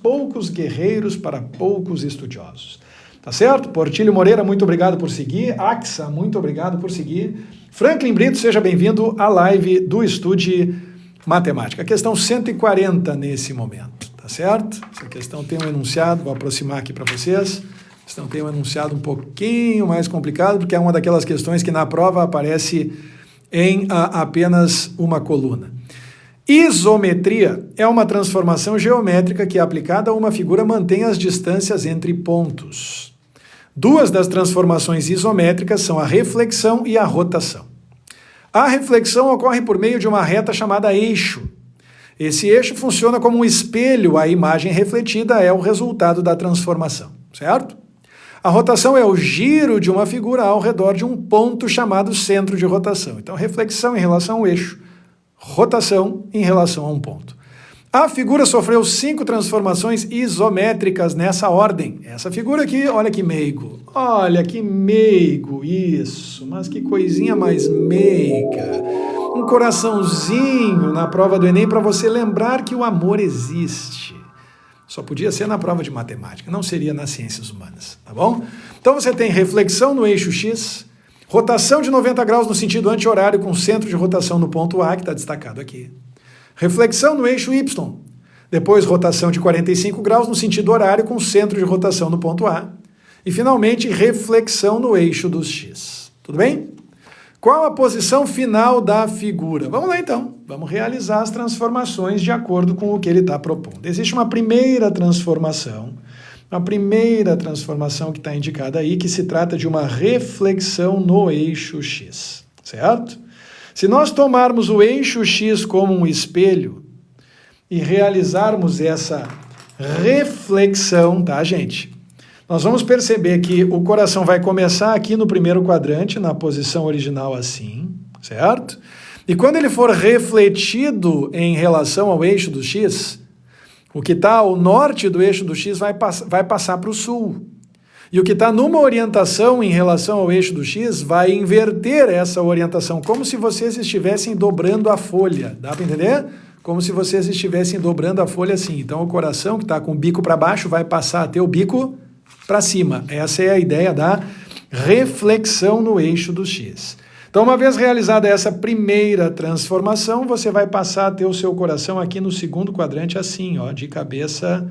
guerreiros, para poucos estudiosos. Tá certo? Portilho Moreira, muito obrigado por seguir. Axa, muito obrigado por seguir. Franklin Brito, seja bem-vindo à live do Estude Matemática. Questão 140 nesse momento, tá certo? Essa questão tem um enunciado, vou aproximar aqui para vocês. Então tem um enunciado um pouquinho mais complicado, porque é uma daquelas questões que na prova aparece em apenas uma coluna. Isometria é uma transformação geométrica que, aplicada a uma figura, mantém as distâncias entre pontos. Duas das transformações isométricas são a reflexão e a rotação. A reflexão ocorre por meio de uma reta chamada eixo. Esse eixo funciona como um espelho, a imagem refletida é o resultado da transformação, certo? A rotação é o giro de uma figura ao redor de um ponto chamado centro de rotação. Então, reflexão em relação ao eixo, rotação em relação a um ponto. A figura sofreu 5 transformações isométricas nessa ordem. Essa figura aqui, olha que meigo. Olha que meigo, isso. Mas que coisinha mais meiga. Um coraçãozinho na prova do Enem para você lembrar que o amor existe. Só podia ser na prova de matemática, não seria nas ciências humanas, tá bom? Então você tem reflexão no eixo X, rotação de 90 graus no sentido anti-horário com centro de rotação no ponto A, que está destacado aqui. Reflexão no eixo Y, depois rotação de 45 graus no sentido horário com centro de rotação no ponto A. E finalmente reflexão no eixo dos X. Tudo bem? Qual a posição final da figura? Vamos lá então, vamos realizar as transformações de acordo com o que ele está propondo. Existe uma primeira transformação que está indicada aí, que se trata de uma reflexão no eixo X, certo? Se nós tomarmos o eixo X como um espelho e realizarmos essa reflexão, tá, gente? Nós vamos perceber que o coração vai começar aqui no primeiro quadrante, na posição original assim, certo? E quando ele for refletido em relação ao eixo do X, o que está ao norte do eixo do X vai passar para o sul. E o que está numa orientação em relação ao eixo do X vai inverter essa orientação, como se vocês estivessem dobrando a folha. Dá para entender? Como se vocês estivessem dobrando a folha assim. Então o coração que está com o bico para baixo vai passar a ter o bico para cima. Essa é a ideia da reflexão no eixo do X. Então, uma vez realizada essa primeira transformação, você vai passar a ter o seu coração aqui no segundo quadrante assim, ó, de cabeça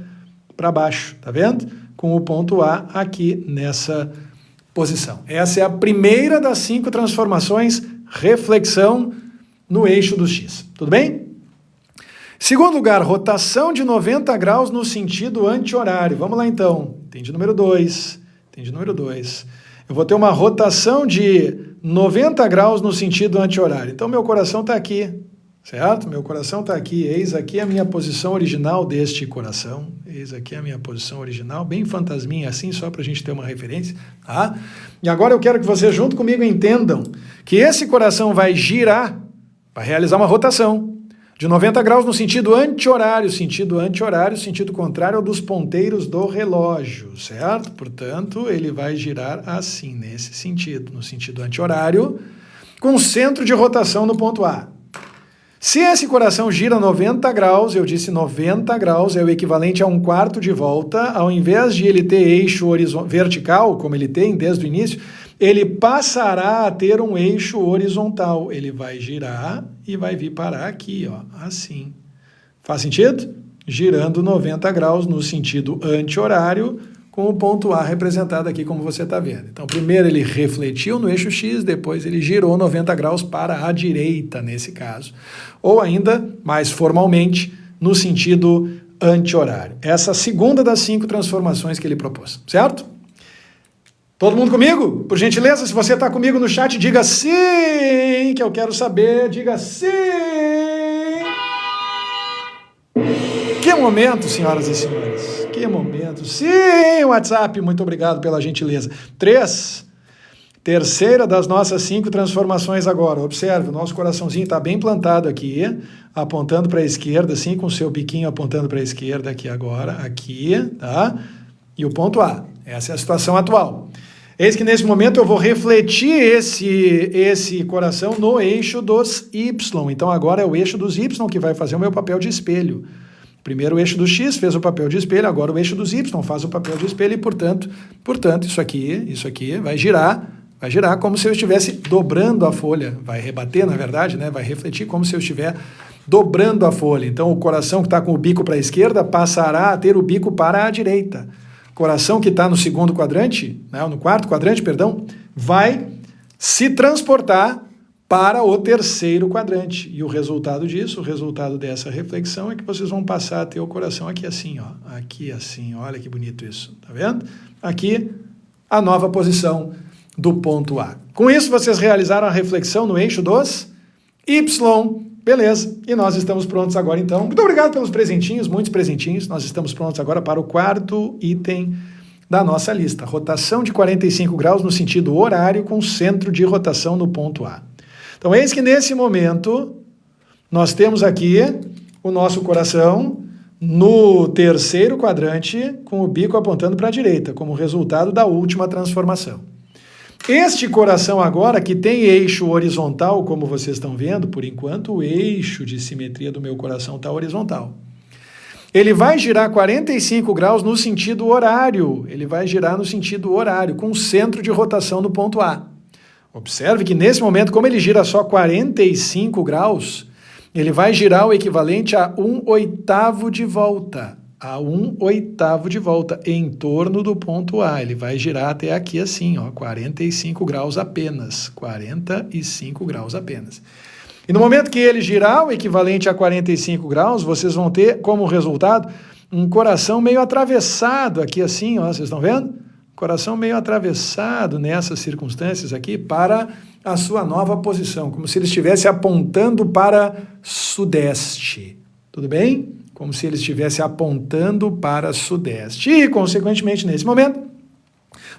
para baixo, tá vendo? Com o ponto A aqui nessa posição. Essa é a primeira das 5 transformações, reflexão no eixo do X. Tudo bem? Segundo lugar, rotação de 90 graus no sentido anti-horário. Vamos lá então. Tem de número 2. Eu vou ter uma rotação de 90 graus no sentido anti-horário. Então, meu coração está aqui, certo? Meu coração está aqui. Eis aqui a minha posição original deste coração. Eis aqui a minha posição original, bem fantasminha assim, só para a gente ter uma referência. Tá? E agora eu quero que vocês, junto comigo, entendam que esse coração vai girar, vai realizar uma rotação de 90 graus no sentido anti-horário. Sentido contrário ao dos ponteiros do relógio, certo? Portanto, ele vai girar assim, nesse sentido, no sentido anti-horário, com centro de rotação no ponto A. Se esse coração gira 90 graus, eu disse 90 graus, é o equivalente a 1/4 de volta, ao invés de ele ter eixo vertical, como ele tem desde o início, ele passará a ter um eixo horizontal. Ele vai girar e vai vir parar aqui, ó, assim. Faz sentido? Girando 90 graus no sentido anti-horário, com o ponto A representado aqui, como você está vendo. Então, primeiro ele refletiu no eixo X, depois ele girou 90 graus para a direita, nesse caso. Ou ainda, mais formalmente, no sentido anti-horário. Essa segunda das 5 transformações que ele propôs, certo? Todo mundo comigo? Por gentileza, se você está comigo no chat, diga sim, que eu quero saber, diga sim. Que momento, senhoras e senhores, que momento. Sim, WhatsApp, muito obrigado pela gentileza. 3, terceira das nossas 5 transformações agora. Observe, o nosso coraçãozinho está bem plantado aqui, apontando para a esquerda, assim, com o seu biquinho apontando para a esquerda aqui agora, aqui, tá? E o ponto A. Essa é a situação atual. Eis que nesse momento eu vou refletir esse coração no eixo dos Y. Então agora é o eixo dos Y que vai fazer o meu papel de espelho. Primeiro o eixo do X fez o papel de espelho, agora o eixo dos Y faz o papel de espelho e, portanto, isso aqui vai girar como se eu estivesse dobrando a folha. Vai rebater, na verdade, né? Vai refletir como se eu estiver dobrando a folha. Então o coração que está com o bico para a esquerda passará a ter o bico para a direita. Coração que está no segundo quadrante, né, no quarto quadrante, perdão, vai se transportar para o terceiro quadrante. E o resultado disso, o resultado dessa reflexão é que vocês vão passar a ter o coração aqui assim, ó. Aqui assim, olha que bonito isso, tá vendo? Aqui, a nova posição do ponto A. Com isso, vocês realizaram a reflexão no eixo dos Y. Beleza, e nós estamos prontos agora então. Muito obrigado pelos presentinhos, muitos presentinhos. Nós estamos prontos agora para o 4º item da nossa lista. Rotação de 45 graus no sentido horário com centro de rotação no ponto A. Então, eis que nesse momento, nós temos aqui o nosso coração no terceiro quadrante com o bico apontando para a direita, como resultado da última transformação. Este coração agora, que tem eixo horizontal, como vocês estão vendo, por enquanto o eixo de simetria do meu coração está horizontal. Ele vai girar 45 graus no sentido horário. Ele vai girar no sentido horário, com centro de rotação no ponto A. Observe que nesse momento, como ele gira só 45 graus, ele vai girar o equivalente a 1/8 de volta. A 1/8 de volta em torno do ponto A. Ele vai girar até aqui assim, ó, 45 graus apenas. 45 graus apenas. E no momento que ele girar o equivalente a 45 graus, vocês vão ter como resultado um coração meio atravessado aqui assim, ó, vocês estão vendo? Coração meio atravessado nessas circunstâncias aqui para a sua nova posição, como se ele estivesse apontando para sudeste. Tudo bem? como se ele estivesse apontando para sudeste. E, consequentemente, nesse momento,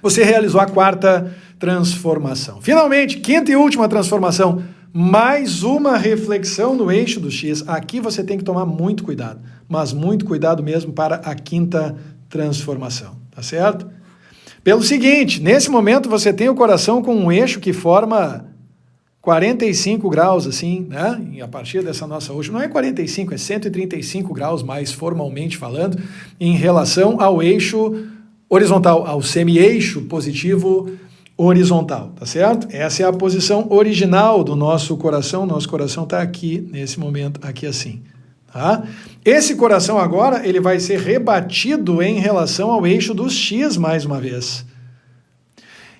você realizou a quarta transformação. Finalmente, quinta e última transformação, mais uma reflexão no eixo do X. Aqui você tem que tomar muito cuidado, mas muito cuidado mesmo para a quinta transformação, tá certo? Pelo seguinte, nesse momento você tem o coração com um eixo que forma 45 graus, assim, né? E a partir dessa nossa hoje, não é 45, é 135 graus, mais formalmente falando, em relação ao eixo horizontal, ao semi-eixo positivo horizontal, tá certo? Essa é a posição original do nosso coração está aqui, nesse momento, aqui assim, tá? Esse coração agora, ele vai ser rebatido em relação ao eixo dos X, mais uma vez.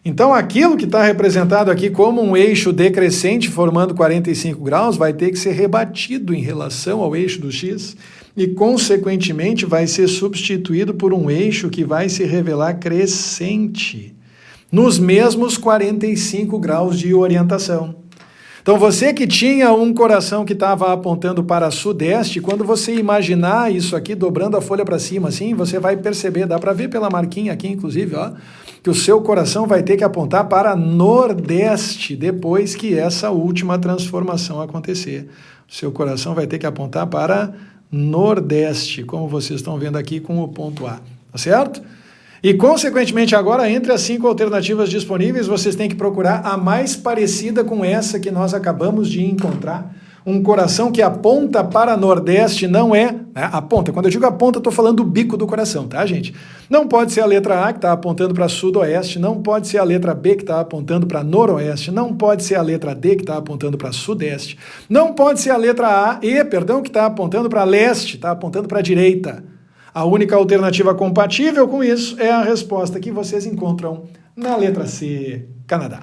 Então, aquilo que está representado aqui como um eixo decrescente formando 45 graus vai ter que ser rebatido em relação ao eixo do X e, consequentemente, vai ser substituído por um eixo que vai se revelar crescente, nos mesmos 45 graus de orientação. Então, você que tinha um coração que estava apontando para sudeste, quando você imaginar isso aqui, dobrando a folha para cima assim, você vai perceber, dá para ver pela marquinha aqui, inclusive, ó, que o seu coração vai ter que apontar para nordeste, depois que essa última transformação acontecer. O seu coração vai ter que apontar para nordeste, como vocês estão vendo aqui com o ponto A, tá certo? E, consequentemente, agora, entre as 5 alternativas disponíveis, vocês têm que procurar a mais parecida com essa que nós acabamos de encontrar. Um coração que aponta para nordeste não é... aponta, quando eu digo aponta, estou falando do bico do coração, tá, gente? Não pode ser a letra A, que está apontando para sudoeste, não pode ser a letra B, que está apontando para noroeste, não pode ser a letra D, que está apontando para sudeste, não pode ser a letra que está apontando para leste, está apontando para direita. A única alternativa compatível com isso é a resposta que vocês encontram na letra C, Canadá.